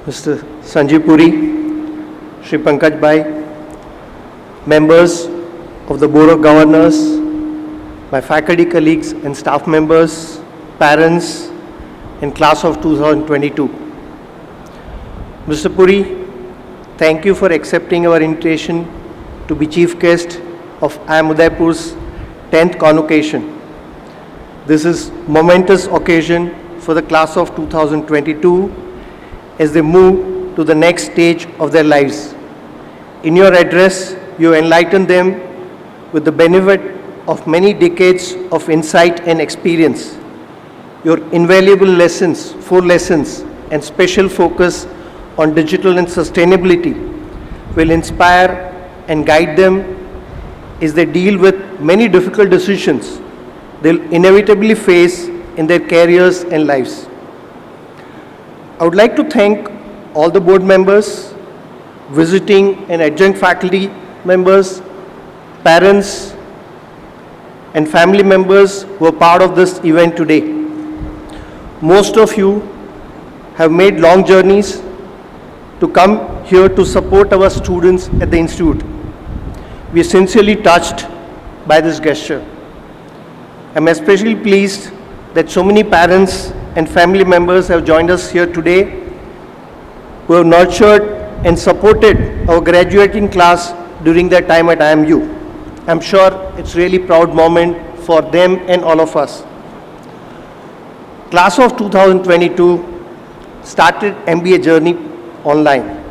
Mr. Sanjeev Puri, Shri Pankaj Bhai, members of the Board of Governors, my faculty colleagues and staff members, parents, and class of 2022. Mr. Puri, thank you for accepting our invitation to be chief guest of IIM Udaipur's 10th Convocation. This is momentous occasion for the class of 2022 as they move to the next stage of their lives. In your address, you enlighten them with the benefit of many decades of insight and experience. Your invaluable lessons, 4 lessons, and special focus on digital and sustainability will inspire and guide them as they deal with many difficult decisions they'll inevitably face in their careers and lives. I would like to thank all the board members, visiting and adjunct faculty members, parents, and family members who are part of this event today. Most of you have made long journeys to come here to support our students at the institute. We are sincerely touched by this gesture. I'm especially pleased that so many parents and family members have joined us here today who have nurtured and supported our graduating class during their time at IIMU. I'm sure it's really proud moment for them and all of us. Class of 2022 started MBA journey online.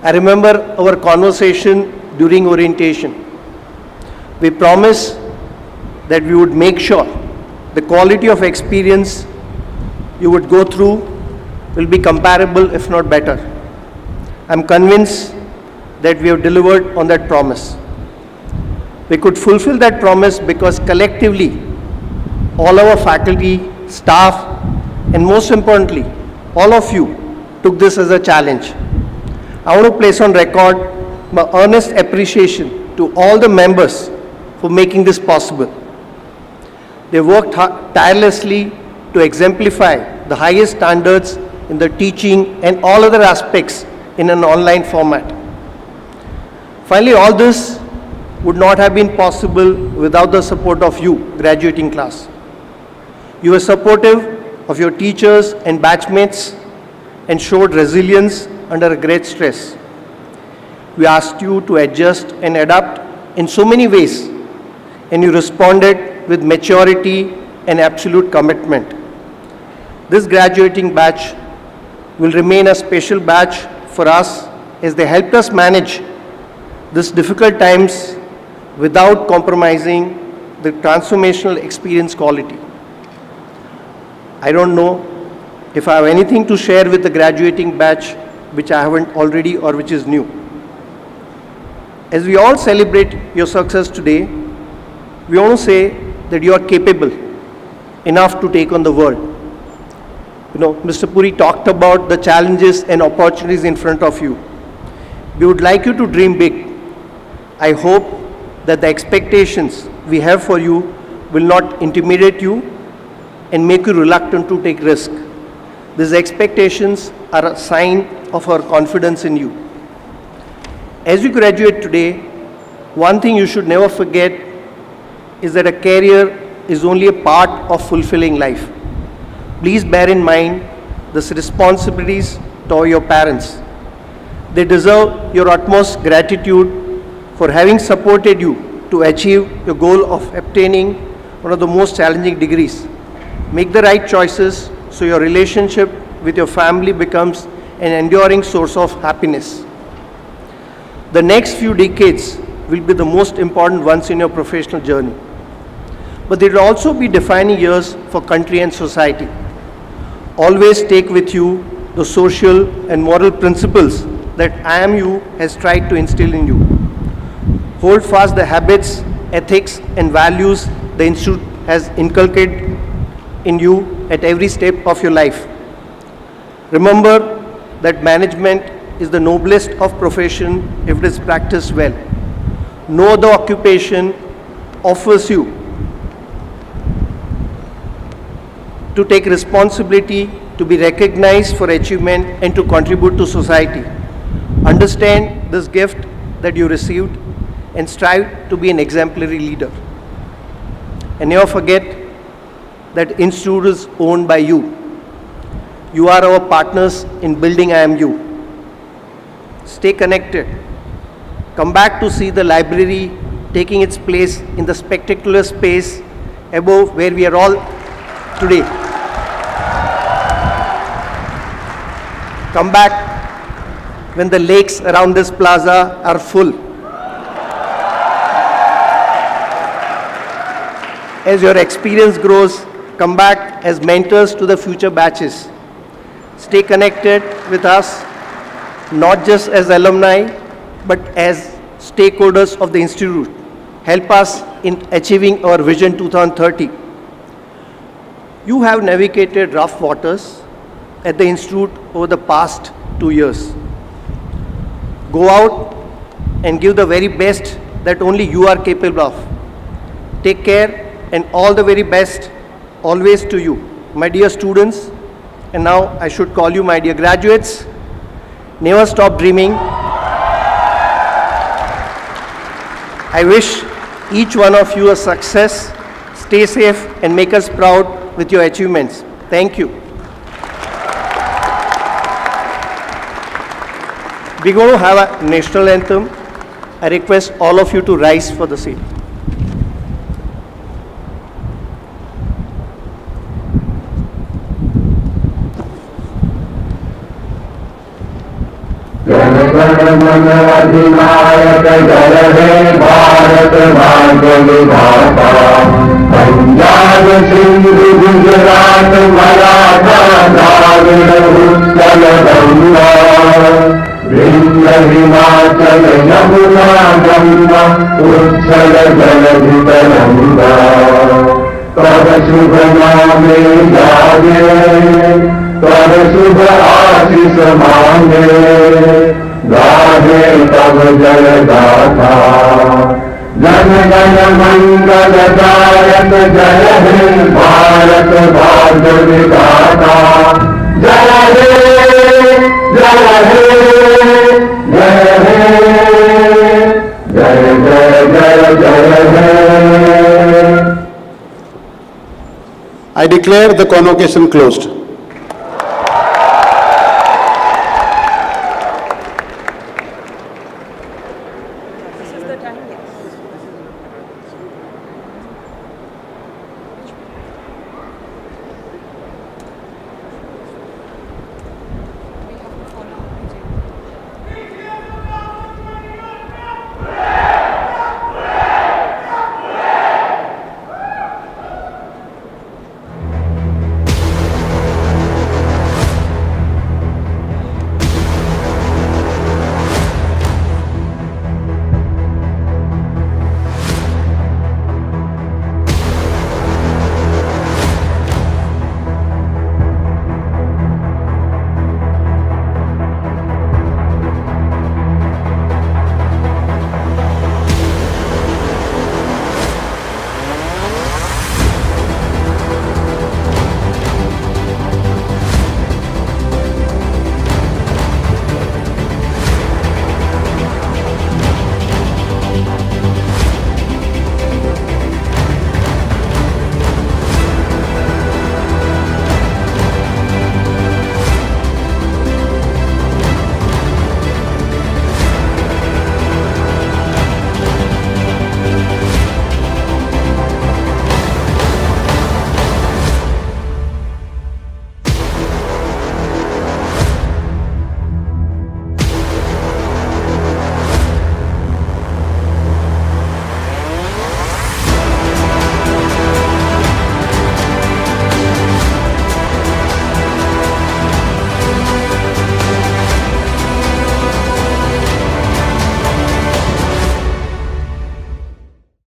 I remember our conversation during orientation. We promised that we would make sure the quality of experience you would go through will be comparable, if not better. I'm convinced that we have delivered on that promise. We could fulfill that promise because collectively, all our faculty, staff, and most importantly, all of you took this as a challenge. I want to place on record my earnest appreciation to all the members for making this possible. They worked tirelessly to exemplify the highest standards in the teaching and all other aspects in an online format. Finally, all this would not have been possible without the support of you, graduating class. You were supportive of your teachers and batchmates and showed resilience under great stress. We asked you to adjust and adapt in so many ways, and you responded with maturity and absolute commitment. This graduating batch will remain a special batch for us as they helped us manage these difficult times without compromising the transformational experience quality. I don't know if I have anything to share with the graduating batch which I haven't already or which is new. As we all celebrate your success today, we want to say that you are capable enough to take on the world. Mr. Puri talked about the challenges and opportunities in front of you. We would like you to dream big. I hope that the expectations we have for you will not intimidate you and make you reluctant to take risk. These expectations are a sign of our confidence in you. As you graduate today, one thing you should never forget is that a career is only a part of fulfilling life. Please bear in mind these responsibilities to your parents. They deserve your utmost gratitude for having supported you to achieve your goal of obtaining one of the most challenging degrees. Make the right choices so your relationship with your family becomes an enduring source of happiness. The next few decades will be the most important ones in your professional journey. But they will also be defining years for country and society. Always take with you the social and moral principles that IIMU has tried to instill in you. Hold fast the habits, ethics, and values the Institute has inculcated in you at every step of your life. Remember that management is the noblest of profession if it is practiced well. No other occupation offers you to take responsibility, to be recognized for achievement, and to contribute to society. Understand this gift that you received and strive to be an exemplary leader. And never forget that Institute is owned by you. You are our partners in building IIMU. Stay connected. Come back to see the library taking its place in the spectacular space above where we are all today. come back when the lakes around this plaza are full. As your experience grows, come back as mentors to the future batches. Stay connected with us, not just as alumni, but as stakeholders of the Institute. Help us in achieving our Vision 2030. You have navigated rough waters at the Institute over the past 2 years. Go out and give the very best that only you are capable of. Take care and all the very best always to you, my dear students, and now I should call you my dear graduates. Never stop dreaming. I wish each one of you a success. Stay safe and make us proud with your achievements. Thank you. We're going to have a national anthem. I request all of you to rise for the same. जनगण अधिनायक जय हे भारत भाग्य विधाता पंजाब सिंधु गुजरात मराठा द्राविड़ उत्कल गंगा विंध्य हिमाचल यमुना गंगा उच्छल जलधि तरंगा तब शुभ नामे जागे तब शुभ आशीष मांगे गाहे तब जय गाथा जन गण मंगल दायक जय हे भारत भाग्य विधाता जय हे जय हे जय हे जय जय जय जय हे। I declare the convocation closed.